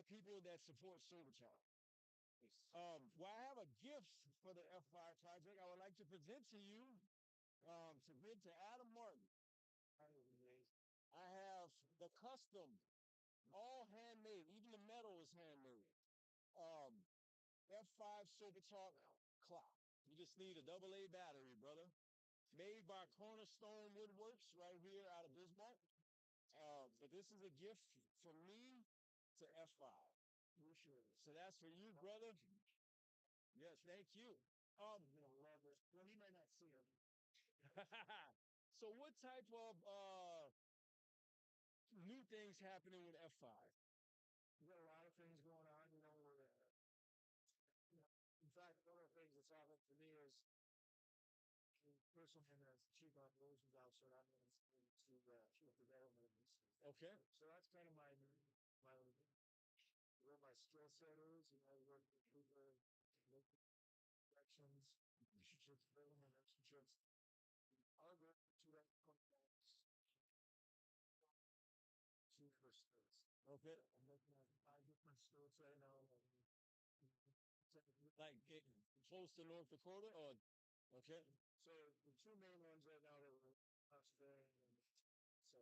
people that support SOBERTALK. Well, I have a gift for the F5 project. I would like to present to you, submit to Adam Martin. I have the custom, all handmade, even the metal is handmade. F5 SOBERTALK clock. You just need a AA battery, brother. Made by Cornerstone Woodworks right here out of Bismarck. But this is a gift from me to F5. So that's for you, brother. Yes, thank you. Well, he might not see him. So what type of new things happening with F5? We got a lot of things going on, in fact, one of the things that's happened for me is personally as the chief operations officer, I'm going to chief development. Okay. So that's kind of where my skill set is, I work with people, local directions, relationships, building relationships. I'll go to that two for states. Okay. I'm looking at 5 different states right now. Like close to North Dakota or okay. So the two main ones right now that we're Australia and so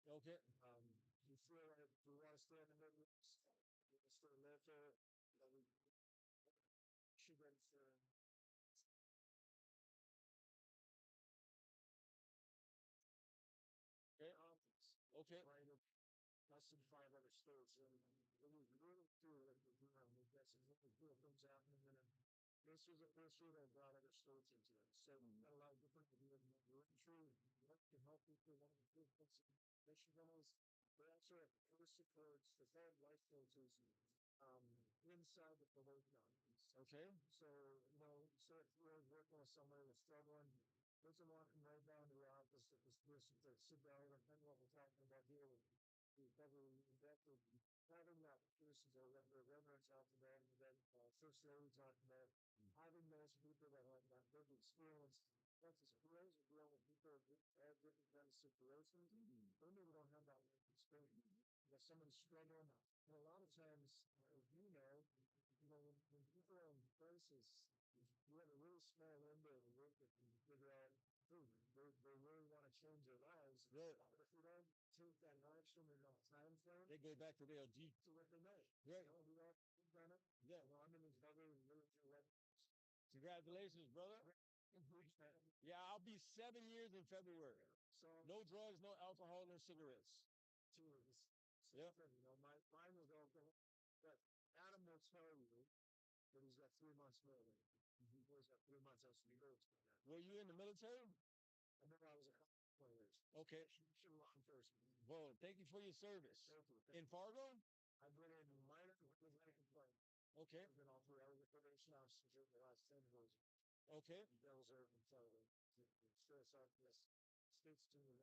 okay. We feel like we want to stay in the Midwest, we want to still live there, we should register. Okay. Okay. Right. Less than 5 other states. And when we really do it, we've got some really cool things happening. And this was the first year that brought other states into it. So we've got a lot of different ideas. We're true. What can help people? One of the big things Michigan is we also have peer supports, the third life coaches inside the promotion. Okay. So, so if you're working with somebody that's struggling, doesn't want to come right down to the office of this person to sit down and think what we're talking about here. We've having that person or their reverence out to them, and then first lady talking about having those people that have that big experience. That's as close as dealing with people that have different kind of situations. They maybe don't have that work experience. If someone's struggling, and a lot of times, as when people are in crisis, you have a really small window of work that can figure out they really want to change their lives. Right. But if you don't take that action in that time frame, they go back to their deep. To what they made. Right. We've done it. Yeah. I'm in his brother and really do it. Congratulations, brother. Yeah, I'll be 7 years in February. So no drugs, no alcohol, no cigarettes. Yeah. Mine was alcohol, but Adam will tell you that he's got 3 months more than me. He's got 3 months else to be good. Were you in the military? I remember I was a couple of years. Okay. Should have gone first. Well, thank you for your service. In Fargo? I've been in minor medical plan. Okay. I've been all through. I was a probation officer during the last 10 years. Okay. That was there in Florida. Stress out this. States to the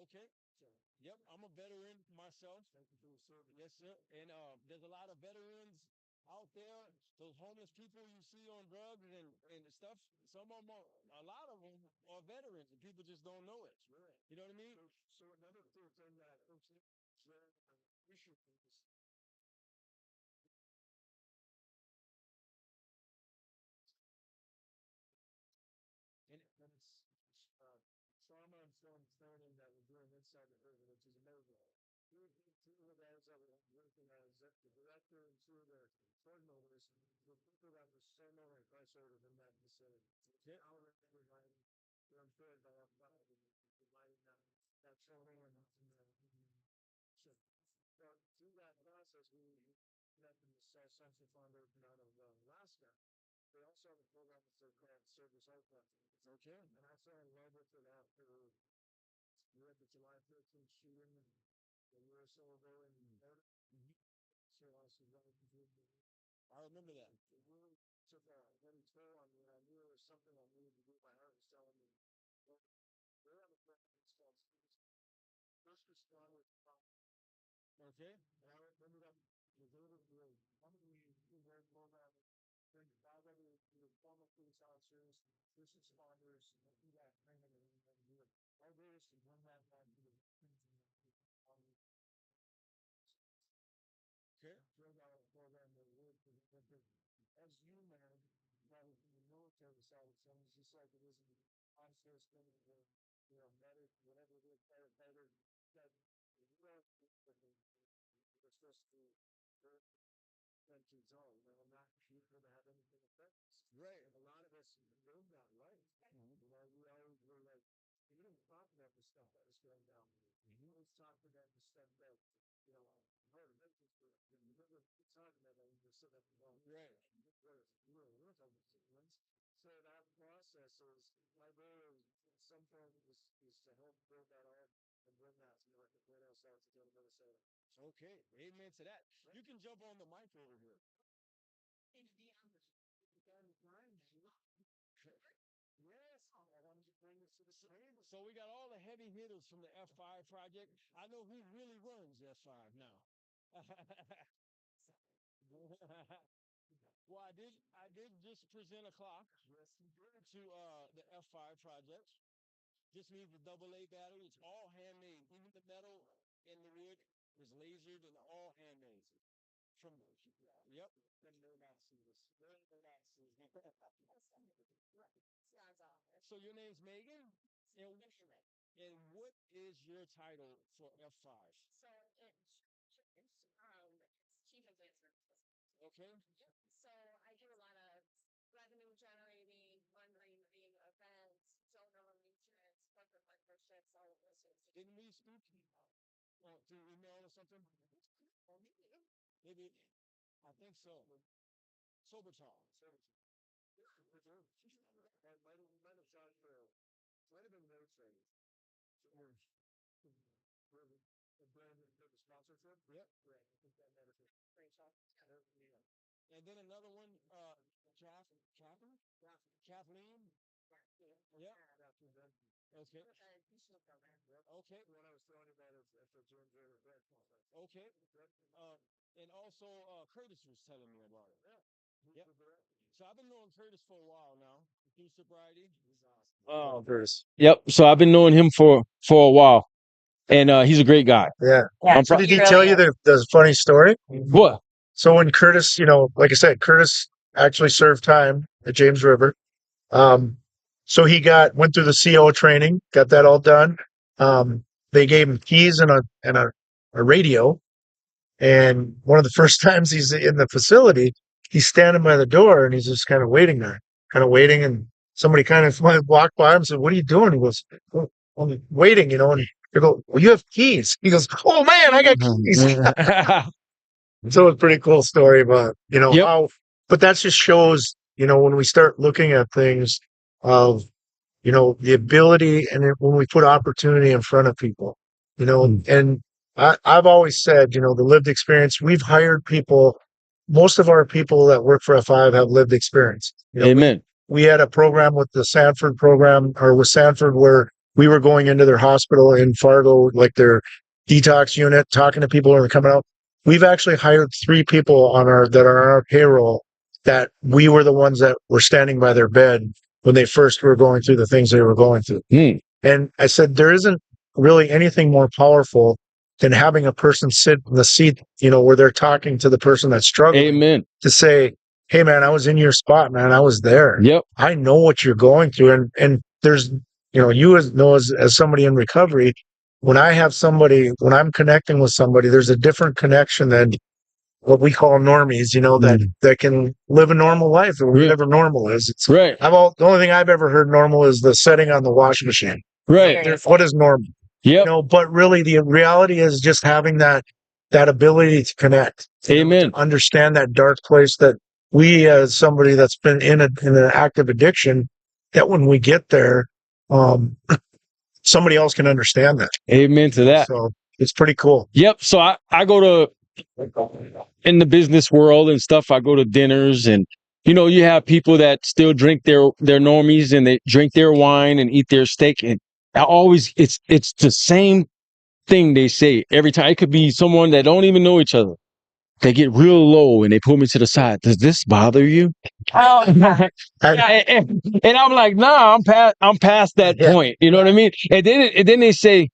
okay. So, yep, I'm a veteran myself. Thank you for your service. Yes, sir. And there's a lot of veterans out there. Those homeless people you see on drugs and stuff. Some of them, a lot of them are veterans, and people just don't know it. Right. You know what I mean? So another thing that we should focus. And it's trauma-informed training that we're doing inside the prison, which is amazing. Two of the guys that were working as the director and two of the coordinators were people that were similar and incarcerated in that facility. Yeah. We're employed by providing that training and so through that process, we connected the Central Foundation out of Alaska. They also have a program that's called Service Outlet. Okay. And I fell in love with it after we had the July 13th shooting a year or so ago in Florida. So I was really confused. I remember that. It really took a heavy toll on me. I knew there was something I needed to do. My heart was telling me, they have a program that's called First Responder. Okay. And I ended up was able to do one of the very program. Bring 5 other former police officers, first responders, and do that training and do it. All this and run that back to the things. as you, man, probably from the military side of things, just like it is in enforcement, medic, whatever it is, firefighter, that we're supposed to countries are, not here to have anything affect us. Right. And a lot of us live that life. We always were like, we didn't talk about the stuff that was going down. We always talked about the stuff that, hard business for us. We never talked about that when we're sitting at the phone. Right. We're talking about siblings. So that process is, my goal is at some point is to help build that up and bring that to North Dakota, South Dakota, Minnesota. Okay. Amen to that. You can jump on the mic over here. Yes, I wanted to bring this to the table. So we got all the heavy hitters from the F5 project. I know who really runs F5 now. Well, I did just present a clock to the F5 project. This means the AA battery. It's all handmade. Even the metal and the wood is lasered and all handmade. From yep. So your name's Megan? And what is your title for F5? So it's chief advancement. Okay. So I do a lot of revenue generating, fundraising, events, donor arrangements, corporate partnerships, all of those things. Didn't we speak through email or something? Maybe. I think so. SOBERTALK. Might have been no trade. The brand for the sponsorship? Yep. Right. I think that might have been. And then another one, Kathleen? Yep. Okay. Okay. When I was telling you about it at the James River Bread Conference. Okay. And also Curtis was telling me about it. Yeah. Yep. So I've been knowing Curtis for a while now through sobriety. He's awesome. Oh, Curtis. Yep. So I've been knowing him for a while, and he's a great guy. Yeah. So did he tell you the funny story? What? So when Curtis, like I said, Curtis actually served time at James River. So he went through the CO training, got that all done. They gave him keys and a radio. And one of the first times he's in the facility, he's standing by the door and he's just kind of waiting there, and somebody kind of walked by him and said, "What are you doing?" He goes, "Oh, I'm waiting, and they go, "Well, you have keys." He goes, "Oh man, I got keys." So it's a pretty cool story about, Yep. how, but that just shows, when we start looking at things of, the ability and when we put opportunity in front of people, and I've always said, the lived experience, we've hired people, most of our people that work for F5 have lived experience. Amen. We had a program with the Sanford program or with Sanford where we were going into their hospital in Fargo, like their detox unit, talking to people who are coming out. We've actually hired 3 people that are on our payroll that we were the ones that were standing by their bed when they first were going through the things they were going through. And I said, there isn't really anything more powerful than having a person sit in the seat, where they're talking to the person that's struggling. Amen. To say, "Hey man, I was in your spot, man. I was there. Yep. I know what you're going through." And there's, you as somebody in recovery, when I'm connecting with somebody, there's a different connection than what we call normies, that can live a normal life or whatever normal is. It's Right. the only thing I've ever heard normal is the setting on the washing machine. Right. What is normal? Yep. But really the reality is just having that ability to connect. Amen. To understand that dark place that we, as somebody that's been in an active addiction, that when we get there, somebody else can understand that. Amen to that. So it's pretty cool. Yep. So I go to, in the business world and stuff, I go to dinners and, you have people that still drink their normies and they drink their wine and eat their steak. And it's the same thing they say every time. It could be someone that don't even know each other. They get real low and they pull me to the side. Does this bother you? Oh, and I'm like, nah, I'm past that point. You know what I mean? And then they say,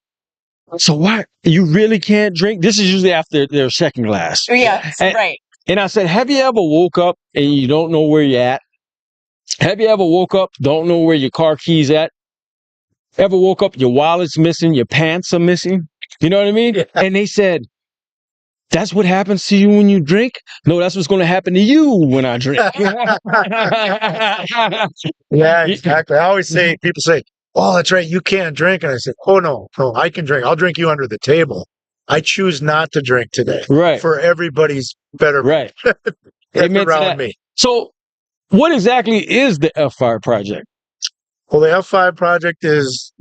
so what? You really can't drink? This is usually after their second glass. Yes, right. And I said, have you ever woke up and you don't know where you're at? Have you ever woke up, don't know where your car keys at? Ever woke up, your wallet's missing, your pants are missing? You know what I mean? Yeah. And they said, that's what happens to you when you drink? No, that's what's going to happen to you when I drink. Yeah, exactly. I always say, people say, oh, that's right, you can't drink. And I said, oh, no, I can drink. I'll drink you under the table. I choose not to drink today. Right. For everybody's better. Right. That's around me. So what exactly is the F5 project? Well, the F5 project is,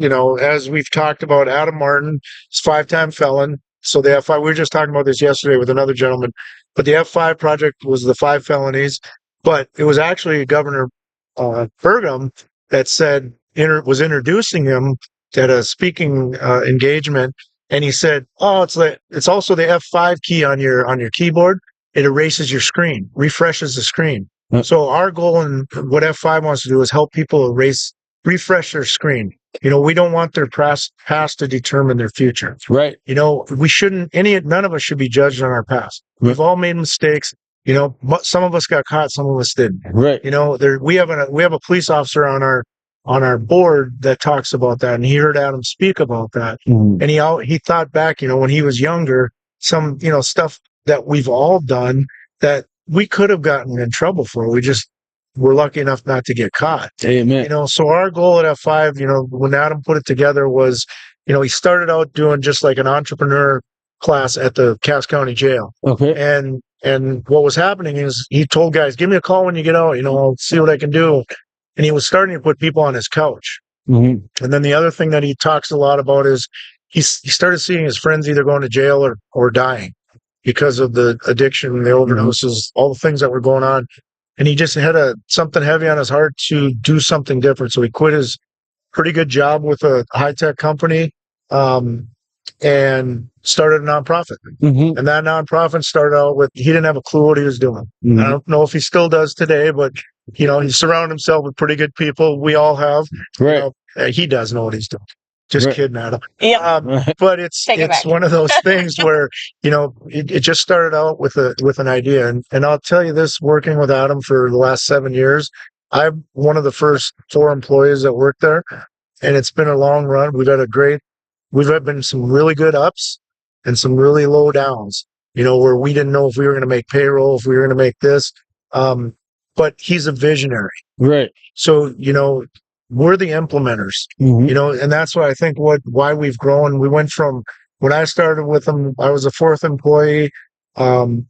as we've talked about, Adam Martin is 5-time felon. So the F5, we were just talking about this yesterday with another gentleman, but the F5 project was the 5 felonies, but it was actually Governor Burgum that was introducing him at a speaking engagement. And he said, oh, it's also the F5 key on your keyboard. It erases your screen, refreshes the screen. So our goal and what F5 wants to do is help people refresh their screen. We don't want their past to determine their future. Right. We shouldn't, none of us should be judged on our past. We've all made mistakes. Some of us got caught, some of us didn't. Right. We have a police officer on our board that talks about that, and he heard Adam speak about that. Mm. And he thought back, when he was younger, some, stuff that we've all done that we could have gotten in trouble for. We're lucky enough not to get caught. Amen. So our goal at F5, when Adam put it together was, he started out doing just like an entrepreneur class at the Cass County Jail. Okay. And what was happening is he told guys, give me a call when you get out, I'll see what I can do. And he was starting to put people on his couch. Mm-hmm. And then the other thing that he talks a lot about is he started seeing his friends either going to jail or dying because of the addiction, the overdoses, all the things that were going on. And he just had something heavy on his heart to do something different. So he quit his pretty good job with a high-tech company and started a nonprofit. Mm-hmm. And that nonprofit started out with, he didn't have a clue what he was doing. Mm-hmm. I don't know if he still does today, but, he surrounded himself with pretty good people. We all have. Right. He does know what he's doing. Just kidding, Adam. Yeah. But it's one of those things where, it just started out with an idea. And I'll tell you this, working with Adam for the last 7 years, I'm one of the first 4 employees that work there. And it's been a long run. We've been some really good ups and some really low downs, where we didn't know if we were going to make payroll, if we were going to make this. But he's a visionary. Right. So, we're the implementers, Mm-hmm. and that's why I think why we've grown. We went from, when I started with him, I was a 4th employee.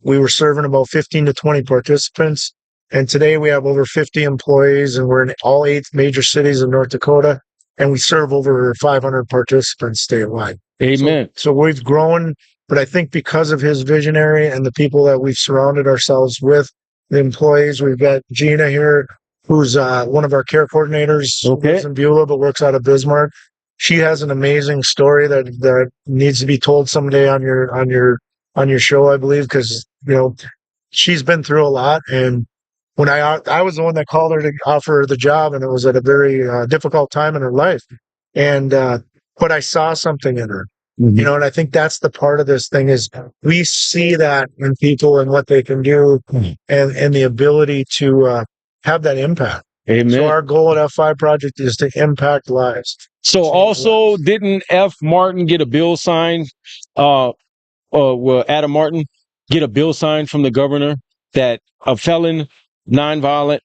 We were serving about 15 to 20 participants. And today we have over 50 employees, and we're in all 8 major cities in North Dakota, and we serve over 500 participants statewide. Amen. So we've grown, but I think because of his visionary and the people that we've surrounded ourselves with, the employees, we've got Gina here, who's one of our care coordinators, lives in Beulah, but works out of Bismarck. She has an amazing story that needs to be told someday on your show, I believe, because she's been through a lot. And when I was the one that called her to offer her the job, and it was at a very difficult time in her life, and but I saw something in her. Mm-hmm. And I think that's the part of this thing is we see that in people and what they can do, and the ability to have that impact. Amen. So our goal at F5 Project is to impact lives. So also, didn't F. Martin get a bill signed? Adam Martin get a bill signed from the governor that a felon, nonviolent,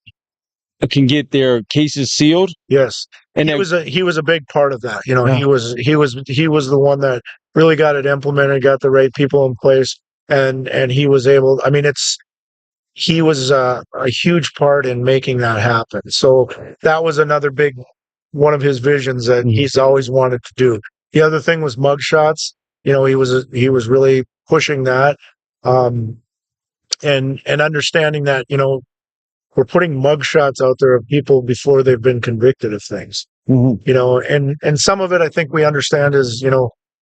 can get their cases sealed? Yes, and he was a big part of that. He was the one that really got it implemented, got the right people in place, and he was able. I mean, he was a huge part in making that happen. So that was another big one of his visions that he's always wanted to do. The other thing was mugshots. He was really pushing that, and understanding that we're putting mugshots out there of people before they've been convicted of things. Mm-hmm. And some of it I think we understand is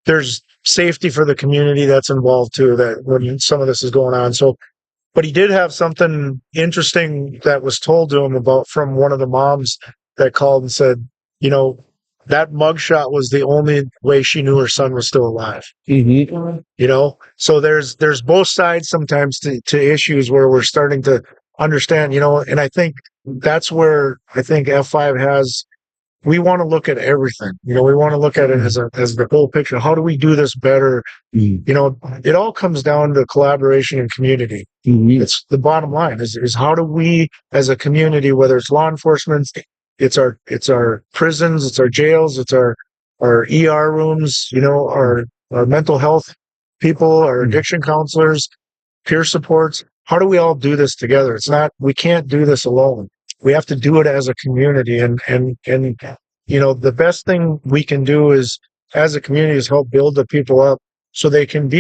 there's safety for the community that's involved too. That when some of this is going on, so. But he did have something interesting that was told to him from one of the moms that called and said, that mugshot was the only way she knew her son was still alive. Mm-hmm. You know, so there's both sides sometimes to issues where we're starting to understand, you know, and I think that's where I think F5 has, we want to look at everything. You know, we want to look at it as the whole picture. How do we do this better? You know, it all comes down to collaboration and community. It's the bottom line is how do we as a community, whether it's law enforcement, it's our prisons, it's our jails, it's our ER rooms, you know, our mental health people, our addiction counselors, peer supports. How do we all do this together? We can't do this alone. We have to do it as a community. And, you know, the best thing we can do is as a community is help build the people up so they can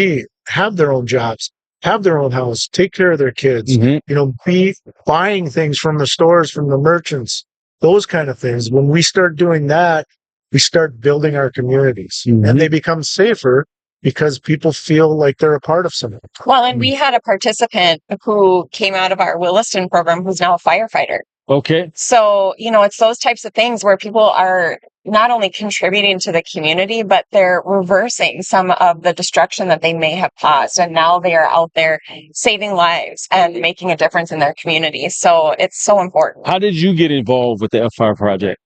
have their own jobs, have their own house, take care of their kids, you know, be buying things from the stores, from the merchants, those kind of things. When we start doing that, we start building our communities and they become safer because people feel like they're a part of something. Well, and we had a participant who came out of our Williston program who's now a firefighter. Okay. So, you know, it's those types of things where people are not only contributing to the community, but they're reversing some of the destruction that they may have caused. And now they are out there saving lives and making a difference in their community. So it's so important. How did you get involved with the F5 project?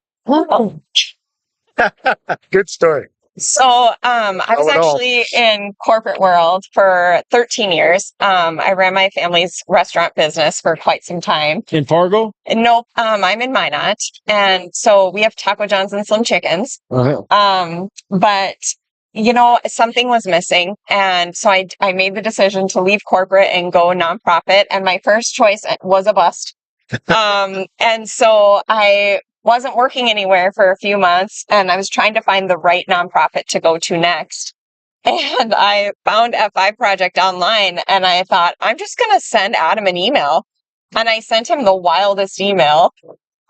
Good story. So I was actually in corporate world for 13 years. I ran my family's restaurant business for quite some time. In Fargo? Nope. I'm in Minot. And so we have Taco John's and Slim Chickens. But, you know, something was missing. And so I made the decision to leave corporate and go nonprofit. And my first choice was a bust. And so I wasn't working anywhere for a few months and I was trying to find the right nonprofit to go to next. And I found F5 Project online and I thought, I'm just going to send Adam an email. And I sent him the wildest email.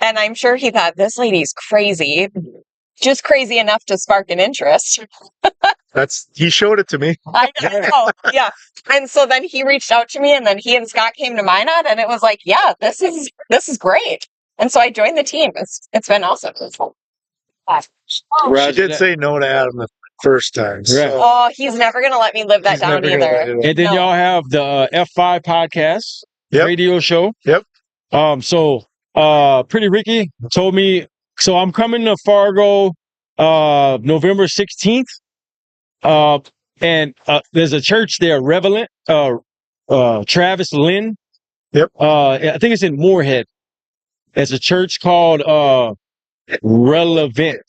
And I'm sure he thought, this lady's crazy, just crazy enough to spark an interest. He showed it to me. I know. Yeah. And so then he reached out to me and then he and Scott came to Minot and it was like, yeah, this is great. And so I joined the team. It's been awesome. She did say no to Adam the first time. So. Oh, he's never going to let me live that down either. And then y'all have the F5 podcast radio show. Yep. So Pretty Ricky told me, so I'm coming to Fargo November 16th. And there's a church there, Revelant, Travis Lynn. Yep. I think it's in Moorhead. There's a church called Relevant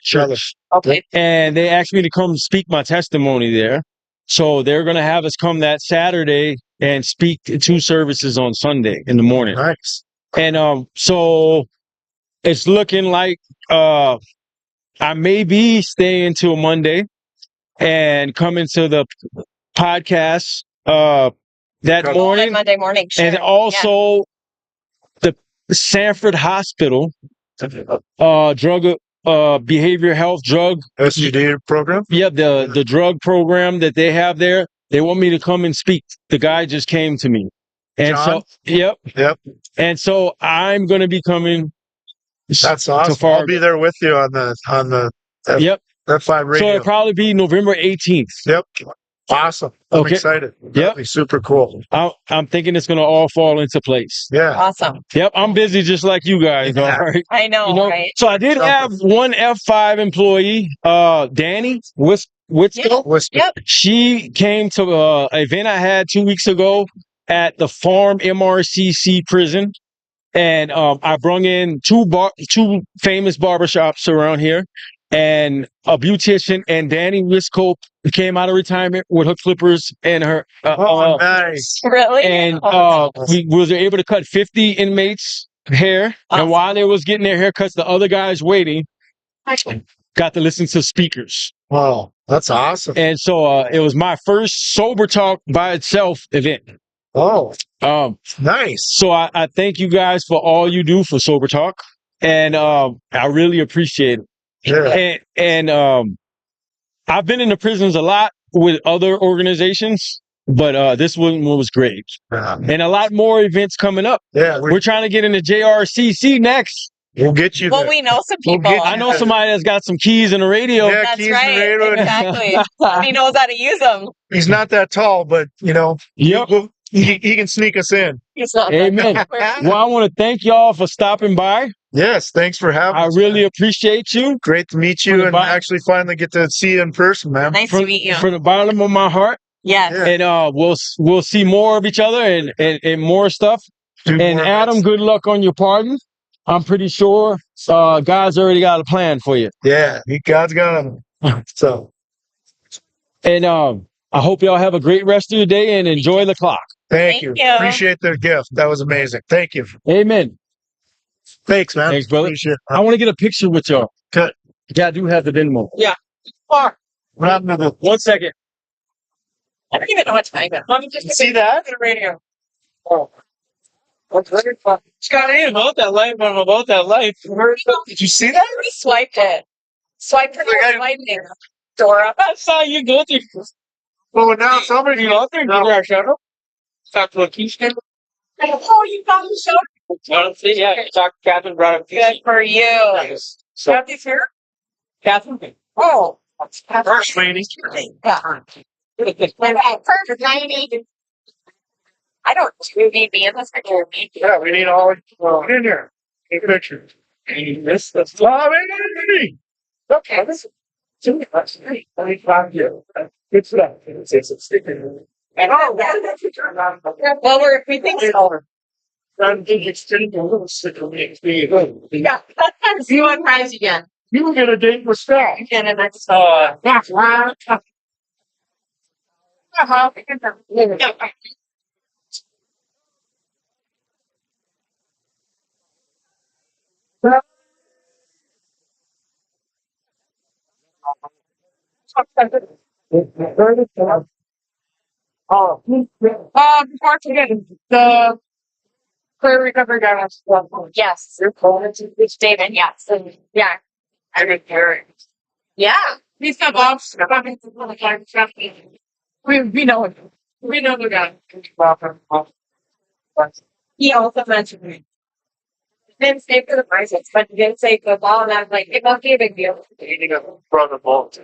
Church. Okay. And they asked me to come speak my testimony there. So they're going to have us come that Saturday and speak 2 services on Sunday in the morning. Nice. And so it's looking like I may be staying till Monday and coming to the podcast that morning. Monday morning. Sure. And also the Sanford Hospital drug behavioral health drug SGD program. Yeah, the drug program that they have there. They want me to come and speak. The guy just came to me, and John? Yep. And so I'm going to be coming. That's awesome. I'll be there with you on the F5 radio. So it'll probably be November 18th. Yep. Awesome. I'm excited. That'll be super cool. I'm thinking it's going to all fall into place. Yeah. Awesome. Yep. I'm busy just like you guys. All right. I know, right? So I did have one F5 employee, Danny Wisco. Yep. She came to an event I had 2 weeks ago at the Farm MRCC prison. And I brung in two famous barbershops around here. And a beautician, and Danny Wisco came out of retirement with her clippers and her. Nice. Really? And we was able to cut 50 inmates' hair. Awesome. And while they was getting their haircuts, the other guys waiting got to listen to speakers. Wow, that's awesome. And so it was my first Sober Talk by itself event. Oh, nice. So I thank you guys for all you do for Sober Talk. And I really appreciate it. Yeah. And I've been in the prisons a lot with other organizations, but this one was great. And a lot more events coming up. Yeah. We're trying to get into JRCC next. We'll get you Well, there. we know some We'll people. get I know somebody that's got some keys in the radio. Yeah, That's keys in the right. radio. Exactly. He knows how to use them. He's not that tall, but you know, Yep. he can sneak us in. He's not Amen. Well, I want to thank y'all for stopping by. Yes, thanks for having I us. really appreciate you. Great to meet From you the and bottom- actually finally get to see you in person, man. Nice to meet you. From the bottom of my heart. Yes. Yeah. And we'll see more of each other and more stuff. Do And more Adam, events. good luck on your pardon. I'm pretty sure God's already got a plan for you. Yeah, God's got him. So And I hope y'all have a great rest of your day and enjoy the clock. thank Thank you. you. Appreciate their gift. That was amazing. Thank you. Amen. Thanks, man. Thanks, brother. Appreciate it. I want to get a picture with y'all. Cut. Yeah, I do have the Venmo. Yeah. What happened to the 1 second. I don't even know what time it is. see that? The radio. Oh. Scott, I ain't about that life. I'm about that life. Did you see I that? already swiped it. Swiped it. Swiping. Dora. That's how you go through. Well, now somebody You out there? No. You got a shadow? Talk to a Keisha. Oh, you found the show? Yeah, talk to Catherine, brought up Good for you. So, Kathy's here? Catherine. Oh. First lady. Yeah. Perfect. 90. I don't need me in this picture. Yeah, we need all in there. Take pictures. This the Bobby! Okay, this is too much. 25 years. Good stuff. It's sticking. Well, we think so. I'm thinking it's getting a little sick of me. Yeah, that's you and prize again. You get a date with Scott. Again, and that's That's right. Before forgetting the clear recovery guy was yes, it's David. Yes, and yeah, I didn't hear it. Yeah, he's got Bob's. We know it. We know the guy. He also mentioned me. Didn't say for the prices, but he didn't say football, and I was like, it must be a big deal. Brother Bolt.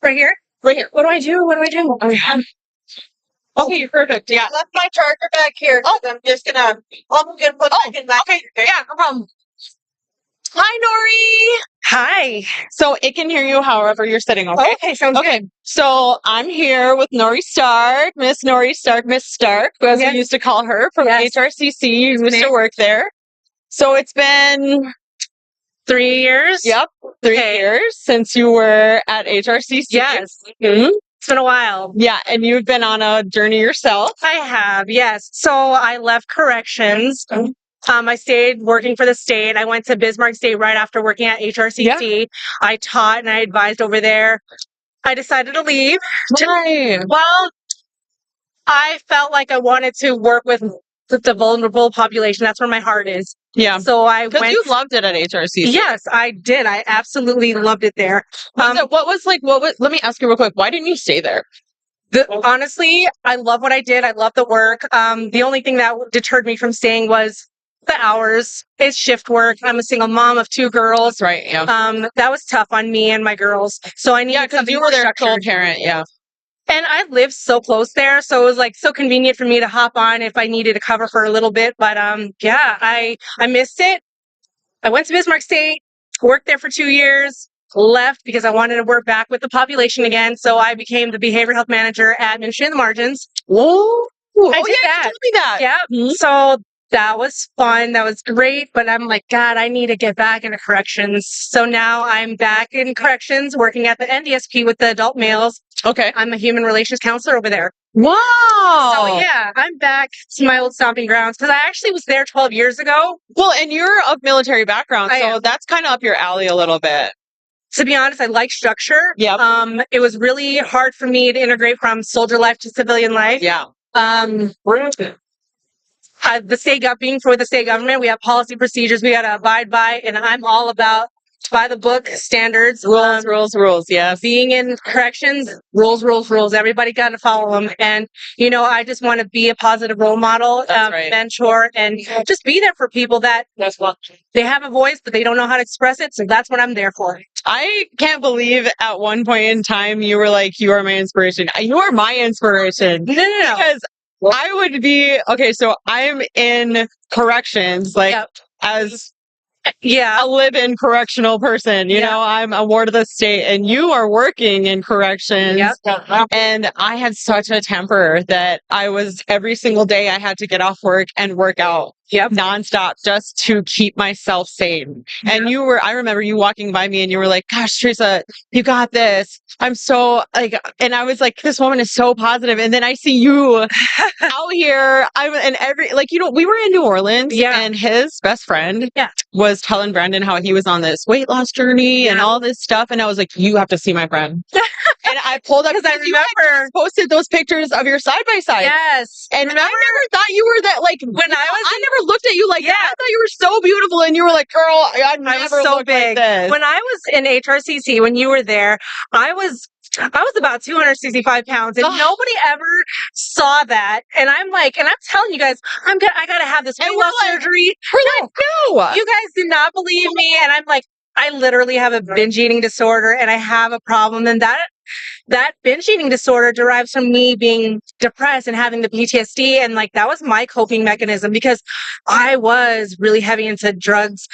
Right here? Right here. What do I do? What do I do? Okay, perfect. Yeah. Left my charger back here. Oh, I'm just gonna put back in back. Okay. Yeah, no problem. Hi, Nori. Hi. So it can hear you however you're sitting, okay? Okay, sounds Okay. So I'm here with Nori Stark, Miss Stark, as Yes. we used to call her from Yes. HRCC. You used to work there. So it's been 3 years. Yep, 3 Okay. years since you were at HRCC. Yes. Mhm. It's been a while. Yeah, and you've been on a journey yourself. I have, yes. So I left corrections. I stayed working for the state. I went to Bismarck State right after working at HRCC. I taught and I advised over there. I decided to leave. Why? Well, I felt like I wanted to work with the vulnerable population. That's where my heart is. Yeah. So I Because went. you loved it at HRCC. Yes, I did. I absolutely loved it there. Let me ask you real quick. Why didn't you stay there? Honestly, I love what I did. I love the work. The only thing that deterred me from staying was the hours. It's shift work. I'm a single mom of 2 girls. That's right. Yeah. That was tough on me and my girls. So I needed Because something you more were their sole structured. parent. Yeah. And I lived so close there, so it was like so convenient for me to hop on if I needed to cover for a little bit. But yeah, I missed it. I went to Bismarck State, worked there for 2 years, left because I wanted to work back with the population again. So I became the behavioral health manager at Ministry of the Margins. Whoa. I did yeah, that. you told me that. Yeah. Mhm. So that was fun. That was great. But I'm like, God, I need to get back into corrections. So now I'm back in corrections, working at the NDSP with the adult males. Okay. I'm a human relations counselor over there. Wow. So yeah, I'm back to my old stomping grounds because I actually was there 12 years ago. Well, and you're of military background, I so am. that's kind of up your alley a little bit. to be honest, I like structure. Yep. It was really hard for me to integrate from soldier life to civilian life. Yeah. The state being for the state government, we have policy procedures we got to abide by, and I'm all about by the book standards. Rules. Yes. Being in corrections, rules. Everybody got to follow them. And, you know, I just want to be a positive role model, right. mentor, and just be there for people that they have a voice, but they don't know how to express it. So that's what I'm there for. I can't believe at one point in time you were like, you are my inspiration. You are my inspiration. No. Because I would be, okay, so I'm in corrections, like as a live-in correctional person, you know, I'm a ward of the state, and you are working in corrections. And I had such a temper that I was every single day I had to get off work and work out nonstop just to keep myself sane. And I remember you walking by me and you were like, gosh, Teresa, you got this. I'm so and I was like, this woman is so positive. And then I see you out here. We were in New Orleans and his best friend was telling Brandon how he was on this weight loss journey and all this stuff. And I was like, you have to see my friend. And I pulled up because I remember posted those pictures of your side by side. Yes. And I never thought you were that I never looked at you like that. I thought you were so beautiful and you were like, girl, I never so looked big. like this. When I was in HRCC, when you were there, I was about 265 pounds and nobody ever saw that. And I'm telling you guys, I got to have this weight loss surgery. We're like, no. You guys did not believe me. And I'm like, I literally have a binge eating disorder and I have a problem. And that binge eating disorder derives from me being depressed and having the PTSD. And that was my coping mechanism because I was really heavy into drugs,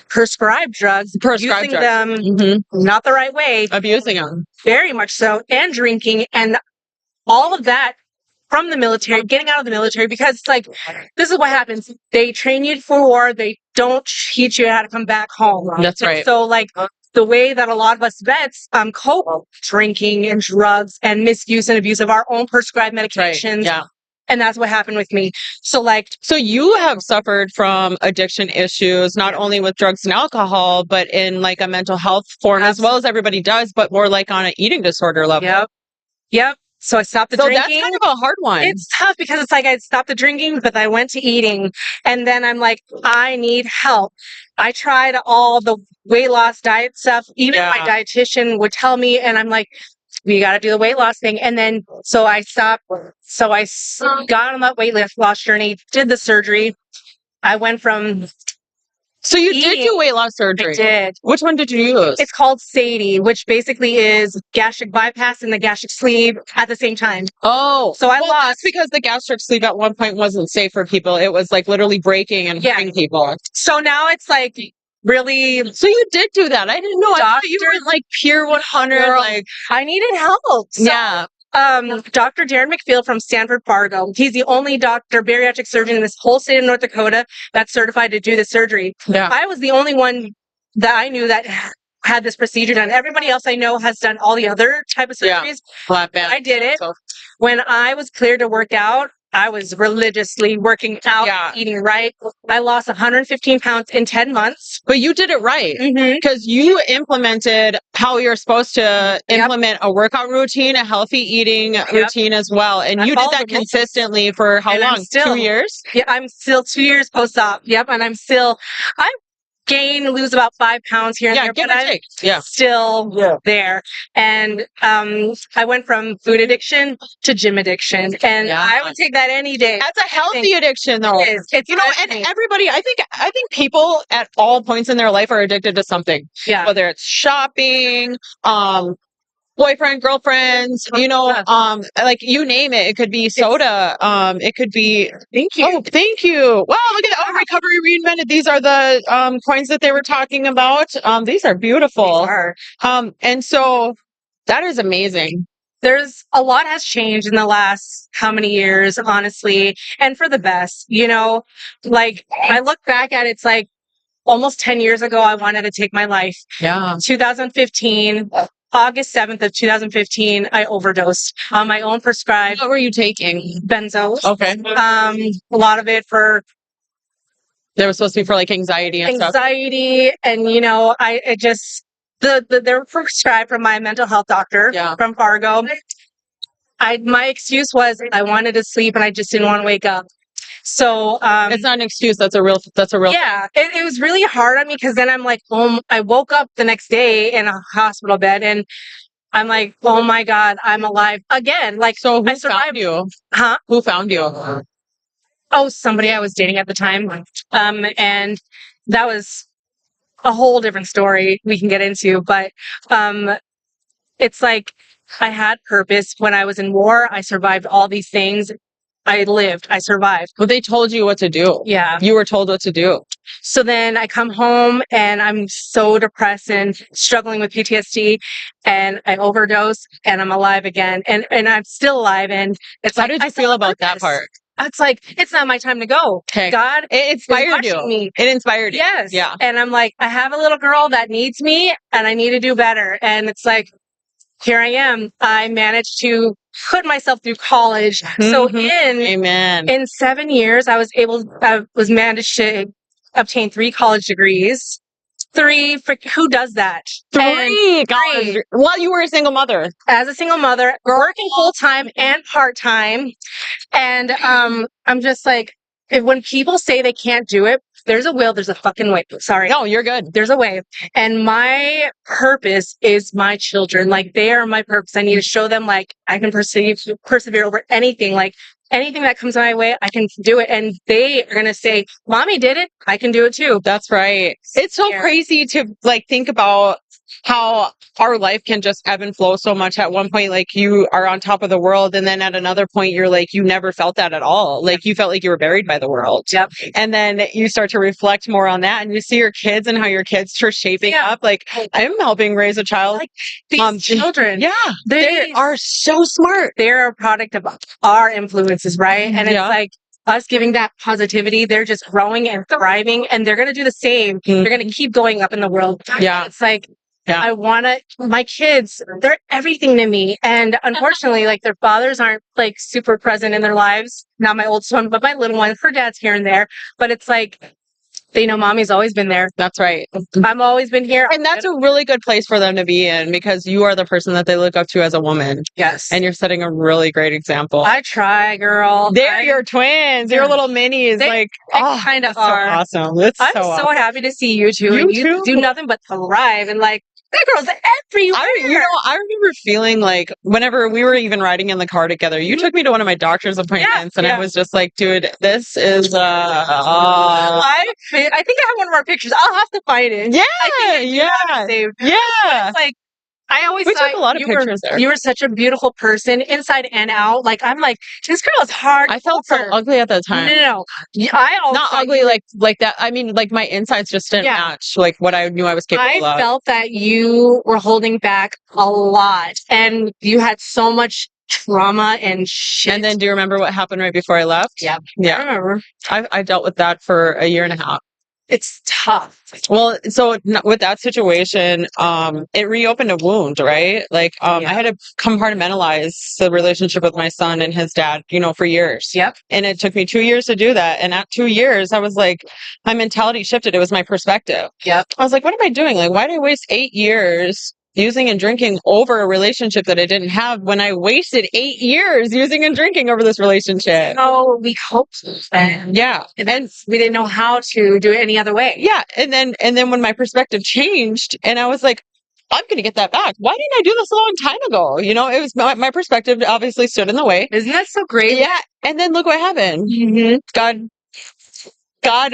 prescribed drugs, using them not the right way, abusing them very much so, and drinking and all of that from the military, getting out of the military, because this is what happens. They train you for war. They don't teach you how to come back home. That's right. So the way that a lot of us vets cope, drinking and drugs and misuse and abuse of our own prescribed medications. Right. Yeah. And that's what happened with me. So you have suffered from addiction issues, not only with drugs and alcohol, but in a mental health form as well as everybody does, but more on an eating disorder level. Yep. So I stopped the drinking. So that's kind of a hard one. It's tough because it's I stopped the drinking, but I went to eating. And then I'm like, I need help. I tried all the weight loss diet stuff. Even my dietitian would tell me, and I'm like, we got to do the weight loss thing. And then, so I stopped. So I got on that weight loss journey, did the surgery. I went from... So you did do weight loss surgery? I did. Which one did you use? It's called SADI, which basically is gastric bypass and the gastric sleeve at the same time. Oh. So I lost... That's because the gastric sleeve at one point wasn't safe for people. It was literally breaking and hurting people. So now it's really... So you did do that. I didn't know. I thought you went pure 100. Girl, I needed help. So, Dr. Darren McField from Stanford Fargo. He's the only bariatric surgeon in this whole state of North Dakota that's certified to do the surgery. Yeah. I was the only one that I knew that had this procedure done. Everybody else I know has done all the other type of surgeries. Flat band. I did it. When I was cleared to work out, I was religiously working out, eating right. I lost 115 pounds in 10 months. But you did it right. Because you implemented how you're supposed to implement a workout routine, a healthy eating routine as well. And you did that consistently for how long? 2 years? Yeah, I'm still 2 years post-op. Yep. And I'm lose about 5 pounds here and there, but I'm still there. And I went from food addiction to gym addiction, and I would take that any day. That's a healthy addiction, though. It is. It's and everybody, I think people at all points in their life are addicted to something. Yeah. Whether it's shopping, boyfriend, girlfriends, you name it. It could be soda. It could be. Thank you. Oh, thank you. Wow, look at that. Recovery Reinvented. These are the coins that they were talking about. These are beautiful. These are. And so that is amazing. There's a lot has changed in the last how many years, honestly, and for the best. I look back at it, it's almost 10 years ago, I wanted to take my life. Yeah. 2015. August 7th of 2015, I overdosed on my own prescribed. What were you taking? Benzos. Okay. A lot of it for... They were supposed to be for anxiety and stuff. Anxiety, and they're prescribed from my mental health doctor from Fargo. My excuse was I wanted to sleep and I just didn't want to wake up. So it's not an excuse. That's a real. Yeah, it was really hard on me because then I'm like, I woke up the next day in a hospital bed and I'm like, oh my God, I'm alive again. Like, so who I survived. found you? Huh? Who found you? Oh, somebody I was dating at the time. And that was a whole different story we can get into, but it's like I had purpose when I was in war. I survived all these things. I lived. I survived. But they told you what to do. Yeah. You were told what to do. So then I come home and I'm so depressed and struggling with PTSD and I overdose and I'm alive again. And I'm still alive. And it's How like, did you feel about that part? It's like, it's not my time to go. Okay. God, it inspired you. Me. It inspired you. Yes. Yeah. And I'm like, I have a little girl that needs me and I need to do better. And it's like, here I am. I managed to put myself through college. So in 7 years, I was managed to obtain 3 college degrees. 3, who does that? 3 college. While you were a single mother. As a single mother, working full time and part time. And I'm just like, when people say they can't do it, there's a will, there's a fucking way. Sorry. No, you're good. There's a way. And my purpose is my children. Like, they are my purpose. I need to show them, like, I can persevere over anything. Like, anything that comes my way, I can do it. And they are going to say, Mommy did it. I can do it too. That's right. It's so crazy to, like, think about how our life can just ebb and flow so much. At one point, like, you are on top of the world, and then at another point you're like, you never felt that at all. Like, you felt like you were buried by the world. Yep. And then you start to reflect more on that, and you see your kids and how your kids are shaping up. Like, I'm helping raise a child. Like, these children, they are so smart. They're a product of our influences, right? And it's like us giving that positivity. They're just growing and thriving, and they're going to do the same. They're going to keep going up in the world. Yeah. It's like, I want to, my kids, they're everything to me. And unfortunately, like, their fathers aren't, like, super present in their lives. Not my oldest one, but my little one. Her dad's here and there. But it's like, they know Mommy's always been there. That's right. I've always been here. And that's a really good place for them to be in, because you are the person that they look up to as a woman. Yes. And you're setting a really great example. I try, girl. They're your twins. Your little minis. They kind of are. So awesome. I'm so happy to see you two. You do nothing but thrive, and like, that girl's everywhere. I remember feeling like whenever we were even riding in the car together, you took me to one of my doctor's appointments, and I was just like, dude, this is I think I have one of our pictures. I'll have to find it. Yeah, saved. Yeah. It's like, I always we thought took a lot of pictures there. You were such a beautiful person, inside and out. Like, I'm like, this girl is hard. I felt so ugly at that time. No. I also not ugly like that. I mean, like, my insides just didn't match like what I knew I was capable of. I felt that you were holding back a lot, and you had so much trauma and shit. And then, do you remember what happened right before I left? Yeah. I remember. I dealt with that for a year and a half. It's tough. Well, so with that situation, it reopened a wound, right? Like, I had to compartmentalize the relationship with my son and his dad, for years. Yep. And it took me 2 years to do that. And at 2 years, I was like, my mentality shifted. It was my perspective. Yep. I was like, what am I doing? Like, why did I waste 8 years using and drinking over a relationship that I didn't have, when I wasted 8 years using and drinking over this relationship? Oh, we hoped. Yeah. And we didn't know how to do it any other way. Yeah. And then when my perspective changed, and I was like, I'm going to get that back. Why didn't I do this a long time ago? It was my perspective obviously stood in the way. Isn't that so great? Yeah. And then look what happened. Mm-hmm. God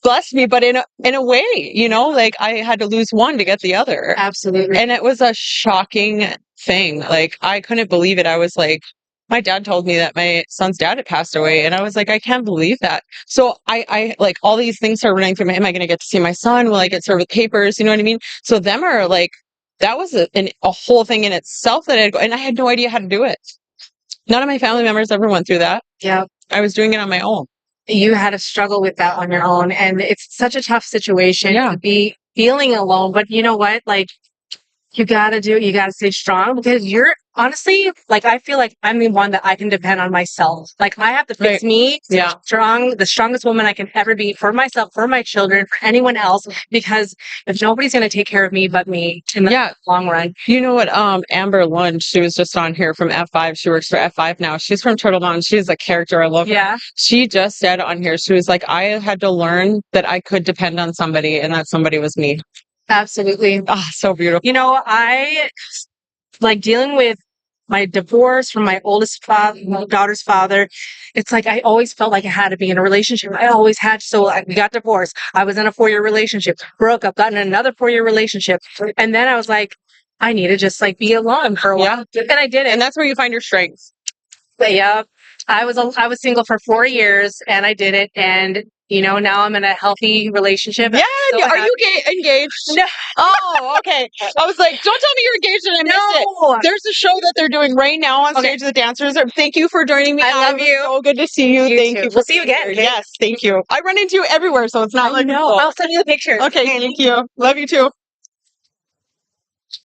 blessed me, but in a way, like, I had to lose one to get the other. Absolutely. And it was a shocking thing. Like, I couldn't believe it. I was like, my dad told me that my son's dad had passed away, and I was like, I can't believe that. So I like, all these things started running through my head. Am I going to get to see my son? Will I get served with papers? You know what I mean? So them are like, that was a whole thing in itself that and I had no idea how to do it. None of my family members ever went through that. Yeah. I was doing it on my own. You had to struggle with that on your own, and it's such a tough situation to be feeling alone. But you know what? Like, You gotta do it. You gotta stay strong because you're honestly, like, I feel like I'm the one that I can depend on myself. Like, I have to fix me, stay strong, the strongest woman I can ever be for myself, for my children, for anyone else. Because if nobody's gonna take care of me but me in the long run. You know what? Amber Lund, she was just on here from F5. She works for F5 now. She's from Turtle Mountain. She's a character. I love her. She just said on here, she was like, I had to learn that I could depend on somebody, and that somebody was me. Absolutely. Ah, so beautiful. You know, I like dealing with my divorce from my oldest my daughter's father. It's like I always felt like I had to be in a relationship. I always had. So we got divorced. I was in a 4-year relationship, broke up, got in another 4-year relationship. And then I was like, I need to just like be alone for a while. And I did it. And that's where you find your strengths. But yeah, I was single for 4 years and I did it. And you know, now I'm in a healthy relationship. Yeah, are you engaged? No. Oh, okay. I was like, don't tell me you're engaged and I missed it. There's a show that they're doing right now on stage with the dancers. Thank you for joining me. I love you. So good to see you. Thank you. We'll see you again. Okay? Yes, thank you. I run into you everywhere, so it's not like no. I'll send you the pictures. Okay, thank you. Love you too.